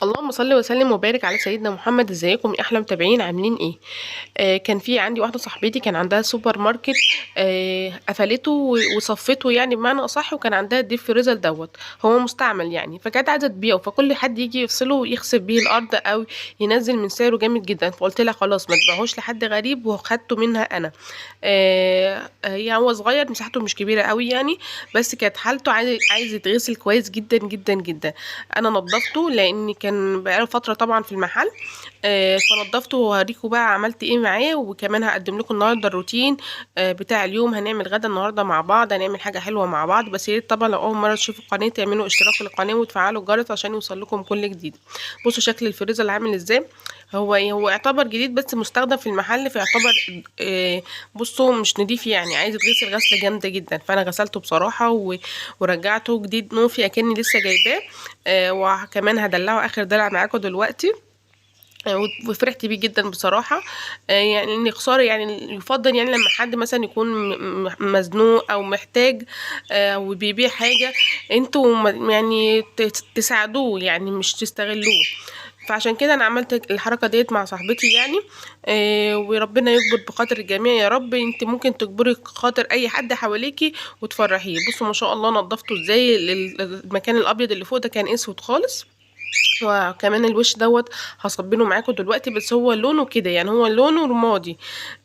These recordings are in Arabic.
اللهم صل وسلم وبارك على سيدنا محمد. ازيكم يا احلى متابعين؟ عاملين ايه؟ كان في عندي واحده صاحبتي كان عندها سوبر ماركت. قفلته وصفته يعني بمعنى اصح، وكان عندها الديب فريزر هو مستعمل يعني، فكانت عايزه تبيعه، فكل حد يجي يفصله يخسف بيه الارض او ينزل من سعره جامد جدا. فقلت لها خلاص ما تبيعهوش لحد غريب، وخدته منها انا. هي هو صغير، مساحته مش كبيره قوي يعني، بس كانت حالته عايز يتغسل كويس جدا جدا جدا. انا نضفته لان كان بقاله فتره طبعا في المحل. فنضفته وهوريكم بقى عملت ايه معاه، وكمان هقدم لكم النهارده الروتين بتاع اليوم. هنعمل غدا النهارده مع بعض، هنعمل حاجه حلوه مع بعض. بس يا ريت طبعا لو اول مره تشوفوا القناه تعملوا اشتراك للقناه وتفعلوا الجرس عشان يوصل لكم كل جديد. بصوا شكل الفريزر اللي عامل ازاي. هو يعتبر جديد بس مستخدم في المحل، فيعتبر بصوا مش نضيف يعني، عايز يتغسل غسله جامده جدا. فانا غسلته بصراحه ورجعته جديد نوفي اكني لسه جايباه. وكمان هدلعه اخر دلع معاكم دلوقتي. وفرحت بيه جدا بصراحة. يعني ان خسارة يعني، يفضل يعني لما حد مثلا يكون مزنوق او محتاج وبيبيع حاجة، انتوا يعني تساعدوه يعني، مش تستغلوه. فعشان كده انا عملت الحركه ديت مع صاحبتي يعني. وربنا يكبر بخاطر الجميع يا رب. انت ممكن تجبري خاطر اي حد حواليكي وتفرحيه. بصوا ما شاء الله نضفته ازاي. المكان الابيض اللي فوق ده كان اسود خالص، وكمان الوش هصبنه معاكم دلوقتي. بس هو لونه كده يعني، هو لونه رمادي.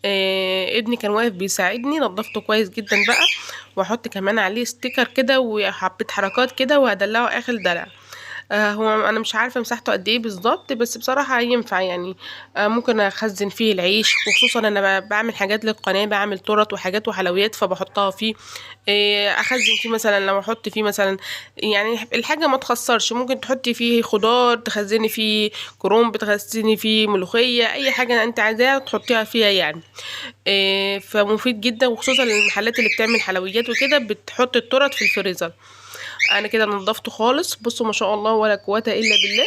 ابني كان واقف بيساعدني، نضفته كويس جدا بقى. واحط كمان عليه ستيكر كده وحبيت حركات كده، وهدلعه اخر دلع. هو انا مش عارفه مساحته قد ايه بالظبط، بس بصراحه ينفع يعني. ممكن اخزن فيه العيش، وخصوصا انا بعمل حاجات للقناه، بعمل تورت وحاجات وحلويات فبحطها فيه. اخزن فيه مثلا، لو احط فيه مثلا يعني الحاجه ما تخسرش. ممكن تحطي فيه خضار، تخزني فيه كرنب، تخزني فيه ملوخيه، اي حاجه انت عايزاها تحطيها فيها يعني. فمفيد جدا، وخصوصا المحلات اللي بتعمل حلويات وكده بتحط التورت في الفريزر. انا كده نضفته خالص. بصوا ما شاء الله ولا قوه الا بالله.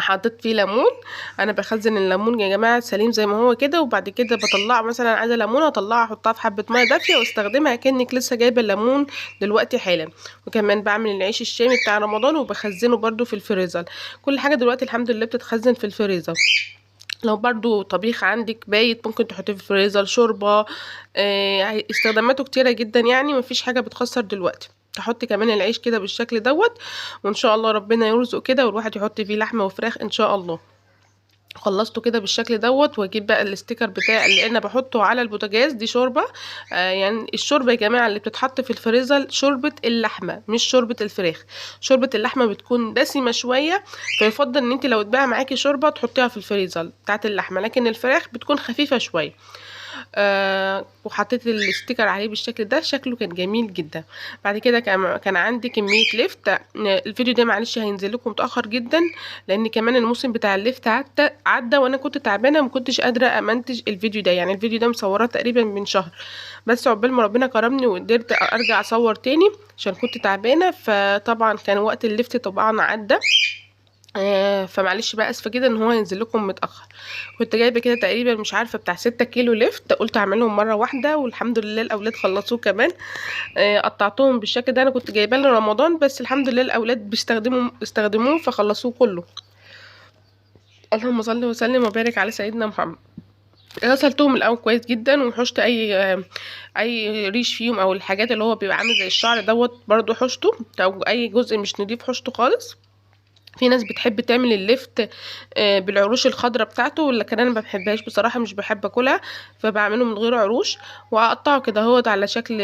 حطيت فيه ليمون. انا بخزن الليمون يا جماعه سليم زي ما هو كده، وبعد كده بطلعه مثلا، عايزه ليمونه اطلعها احطها في حبه ميه دافيه واستخدمها كانك لسه جايبه الليمون دلوقتي حالا. وكمان بعمل العيش الشامي بتاع رمضان وبخزنه برضو في الفريزر. كل حاجه دلوقتي الحمد لله بتتخزن في الفريزر. لو برضو طبيخ عندك بايت ممكن تحطيه في الفريزر، شوربه. استخداماته كتيره جدا يعني، مفيش حاجه بتخسر دلوقتي. تحط كمان العيش كده بالشكل وان شاء الله ربنا يرزق كده والواحد يحط فيه لحمه وفراخ ان شاء الله. خلصته كده بالشكل واجيب بقى الاستيكر بتاع اللي انا بحطه على البوتاجاز. دي شوربه. يعني الشوربه يا جماعه اللي بتتحط في الفريزر شوربه اللحمه مش شوربه الفراخ. شوربه اللحمه بتكون دسمه شويه، فيفضل ان انت لو اتباع معاكي شوربه تحطيها في الفريزر بتاعت اللحمه، لكن الفراخ بتكون خفيفه شويه. وحطيت الستيكر عليه بالشكل ده، شكله كان جميل جدا. بعد كده كان عندي كميه لفت. الفيديو ده معلش هينزل لكم متاخر جدا، لان كمان الموسم بتاع اللفت عدى وانا كنت تعبانه وما كنتش قادره امنتج الفيديو ده يعني. الفيديو ده مصوراه تقريبا من شهر، بس عقبال ما ربنا كرمني وقدرت ارجع اصور تاني عشان كنت تعبانه. فطبعا كان وقت اللفت طبعا عدى. فمعلش بقى اسفه كده ان هو ينزل لكم متاخر. كنت جايبه كده تقريبا مش عارفه بتاع 6 كيلو لفت، قلت اعملهم مره واحده والحمد لله الاولاد خلصوه كمان. قطعتهم بالشكل ده. انا كنت جايباه لرمضان بس الحمد لله الاولاد استخدموه فخلصوه كله. اللهم صل وسلم وبارك على سيدنا محمد. غسلتهم الاول كويس جدا، وحشت اي ريش فيهم او الحاجات اللي هو بيبقى عامل زي الشعر برضو حشته، او اي جزء مش نضيف حشته خالص. في ناس بتحب تعمل اللفت بالعروش الخضراء بتاعته، لكن انا ما بحبهاش بصراحه، مش بحب اكلها، فبعمله من غير عروش. واقطعه كده اهوت على شكل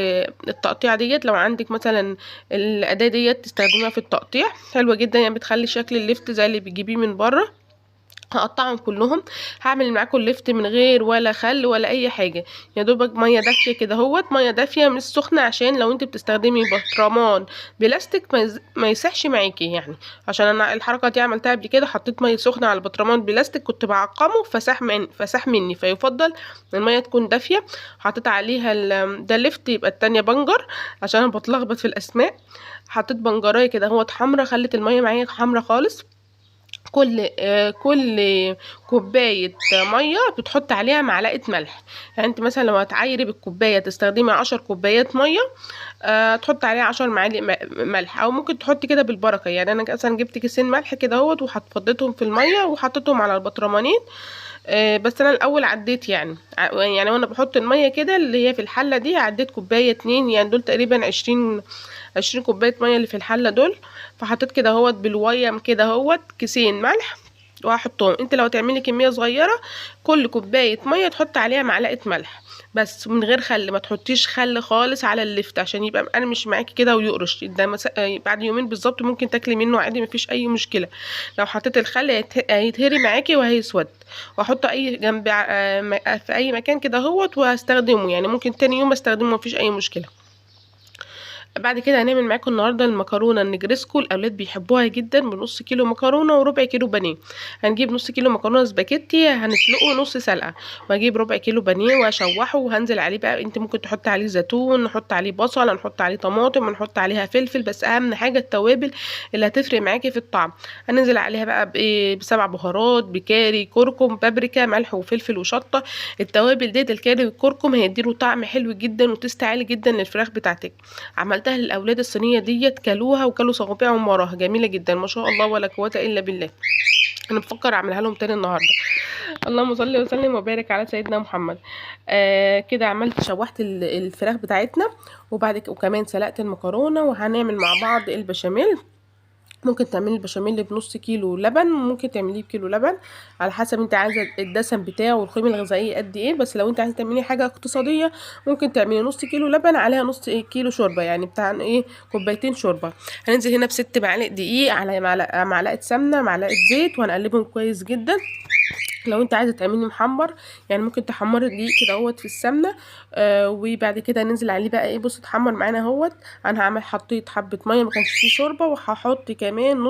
التقطيع ديت. لو عندك مثلا الاداه ديت تستخدميها في التقطيع حلوه جدا يعني، بتخلي شكل اللفت زي اللي بتجيبيه من بره. هقطعهم كلهم. هعمل معاكم اللفت من غير ولا خل ولا اي حاجه، يا دوبك ميه دافيه كده اهوت، ميه دافيه مش سخنه، عشان لو انت بتستخدمي برطمان بلاستيك ما يسحش معاكي يعني. عشان انا الحركه دي عملتها قبل كده، حطيت ميه سخنه على برطمان بلاستيك كنت بعقمه فسح مني، فيفضل الميه تكون دافيه. حطيت عليها ده اللفت، يبقى التانية بنجر عشان انا بتلخبط في الاسماء. حطيت بنجرايه كده اهوت حمرا، خلت الميه معايا حمرا خالص. كل كوباية مية بتحط عليها معلقة ملح. يعني انت مثلا لو هتعايري بالكوباية تستخدمي 10 كوبايات مية، تحط عليها 10 معالق ملح، او ممكن تحطي كده بالبركة. يعني انا مثلا جبت كيسين ملح كده اهوت وفضيتهم في المية وحطيتهم على البطرمانين. بس انا الاول عديت يعني وانا بحط المية كده اللي هي في الحلة دي، عديت كوباية اتنين، يعني دول تقريبا 20 كوباية مية اللي في الحلة دول. فحطيت كده اهوت بالويم كده اهوت كيسين ملح وهحطهم. انت لو تعملي كميه صغيره، كل كوبايه ميه تحط عليها معلقه ملح بس، من غير خل. ما تحطيش خل خالص على اللفت عشان يبقى مقرمش معاكي كده ويقرش. ده بعد يومين بالظبط ممكن تاكلي منه عادي، مفيش اي مشكله. لو حطيت الخل هيتهري معاكي وهيسود. واحطه اي جنب في اي مكان كده اهوت وهستخدمه، يعني ممكن تاني يوم استخدمه مفيش اي مشكله. بعد كده هنعمل معاكم النهارده المكرونه النجريسكو. الاولاد بيحبوها جدا. بنص كيلو مكرونه وربع كيلو بانيه. هنجيب نص كيلو مكرونه سباكيتي هنسلقه نص سلقه، وهجيب ربع كيلو بانيه واشوحه وهنزل عليه بقى. انت ممكن تحط عليه زيتون، نحط عليه بصل، نحط عليه طماطم، نحط عليها فلفل، بس اهم حاجه التوابل اللي هتفرق معاكي في الطعم. هننزل عليها بقى بسبع بهارات، بكاري، كركم، بابريكا، ملح وفلفل وشطه. التوابل ديت الكاري والكركم هيديله طعم حلو جدا وتست عالي جدا للفراخ بتاعتك. عملتها للاولاد الصينيه ديت، كلوها وكلوا صوابعهم وراها، جميله جدا ما شاء الله ولا قوه الا بالله. انا بفكر اعملها لهم تاني النهارده. اللهم صل وسلم وبارك على سيدنا محمد. كده عملت شوحت الفراخ بتاعتنا، وكمان سلقت المكرونه، وهنعمل مع بعض البشاميل. ممكن تعملي البشاميل بنص كيلو لبن، ممكن تعمليه بكيلو لبن، على حسب انت عايزه الدسم بتاعه والقيمه الغذائيه قد ايه. بس لو انت عايزه تعملي حاجه اقتصاديه، ممكن تعملي نص كيلو لبن عليها نص كيلو شوربه، يعني بتاع كوبايتين شوربه. هننزل هنا ب6 معالق دقيق على معلقه سمنه، معلقه زيت، وهنقلبهم كويس جدا. لو انت عايزه تعملي محمر، يعني ممكن تحمري الدقيق كده اهوت في السمنه. وبعد كده ننزل عليه بقى بص اتحمر معانا اهوت. انا حطيت حبه ميه، ما كانش فيه شوربه، وهحط كمان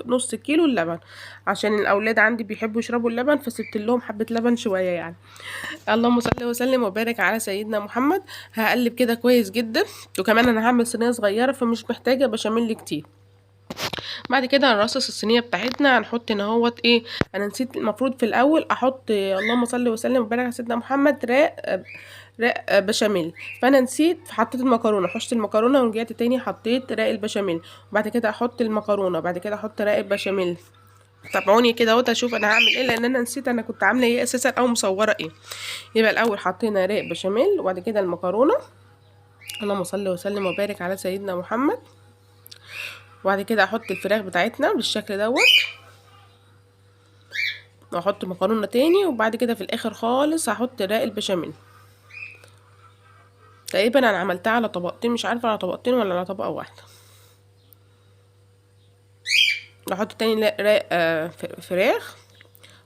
نص كيلو اللبن، عشان الاولاد عندي بيحبوا يشربوا اللبن، فسبت لهم حبه لبن شويه يعني. اللهم صل وسلم وبارك على سيدنا محمد. هقلب كده كويس جدا. وكمان انا هعمل صينيه صغيره فمش محتاجه بشاميل كتير. بعد كده هنرصص الصينيه بتاعتنا. هنحط هنا اهوت انا نسيت المفروض في الاول احط اللهم صل وسلم وبارك على سيدنا محمد راق بشاميل. فانا نسيت، حطيت المكرونه، حشت المكرونه ورجعت تاني حطيت راق البشاميل. وبعد كده احط المكرونه، بعد كده احط راق البشاميل. تابعوني كده اهوت اشوف انا هعمل ايه، لان انا نسيت انا كنت عامله ايه اساسا او مصوره ايه. يبقى الاول حطينا راق بشاميل وبعد كده المكرونه. اللهم صل وسلم وبارك على سيدنا محمد. وبعد كده احط الفراخ بتاعتنا بالشكل دوت، واحط مكرونه تاني، وبعد كده في الاخر خالص هحط راق البشاميل. تقريبا انا عملتها على طبقتين، مش عارفه على طبقتين ولا على طبقه واحده. احط تاني راق فراخ.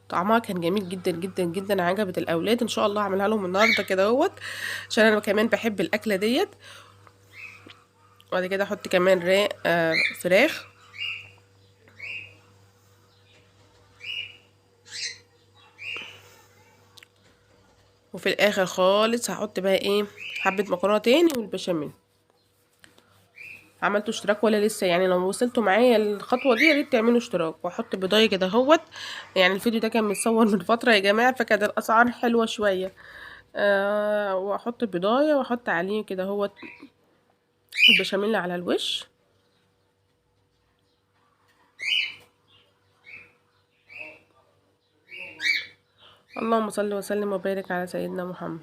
طعمها كان جميل جدا جدا جدا، عجبت الاولاد. ان شاء الله هعملها لهم النهارده كده اهوت، عشان انا كمان بحب الاكله ديت. وبعد كده احط كمان راق فراخ. وفي الاخر خالص هحط بقى حبه مكرونه تاني والبشاميل. عملتوا اشتراك ولا لسه؟ يعني لو وصلتوا معايا الخطوه دي يا ريت تعملوا اشتراك. واحط بيضايه كده اهوت. يعني الفيديو ده كان متصور من فتره يا جماعه، فكانت الاسعار حلوه شويه. واحط بيضايه واحط عليه كده اهوت البشاميل على الوش. اللهم صل وسلم وبارك على سيدنا محمد.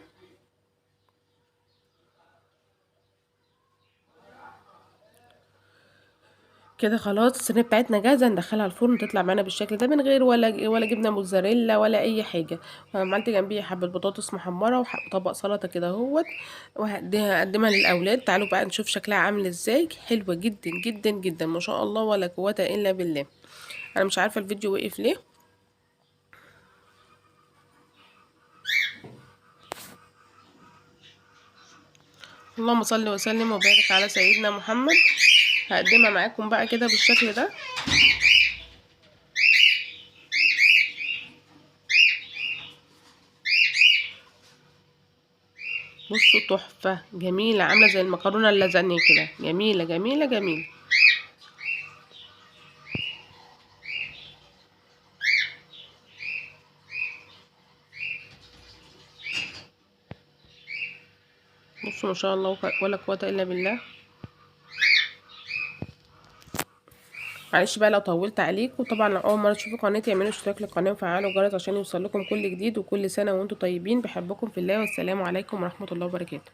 كده خلاص الصينيه بتاعتنا جاهزه، ندخلها الفرن تطلع معانا بالشكل ده من غير ولا جبنه موتزاريلا ولا اي حاجه. عملت جنبيها حبه بطاطس محمره وطبق سلطه كده اهوت، وهقدمها للاولاد. تعالوا بقى نشوف شكلها عامل ازاي. حلوه جدا جدا جدا ما شاء الله ولا قوه الا بالله. انا مش عارفه الفيديو وقف ليه. اللهم صل وسلم وبارك على سيدنا محمد. هقدمها معاكم بقى كده بالشكل ده. بصوا تحفه جميله، عامله زي المكرونه اللازانيا كده، جميله جميله جميله. بصوا ما شاء الله ولا قوة الا بالله. معلش بقى لو طولت عليكم. وطبعا لو اول مره تشوفوا قناتي اعملوا اشتراك للقناه وفعلوا الجرس عشان يوصل لكم كل جديد. وكل سنه وانتم طيبين، بحبكم في الله، والسلام عليكم ورحمه الله وبركاته.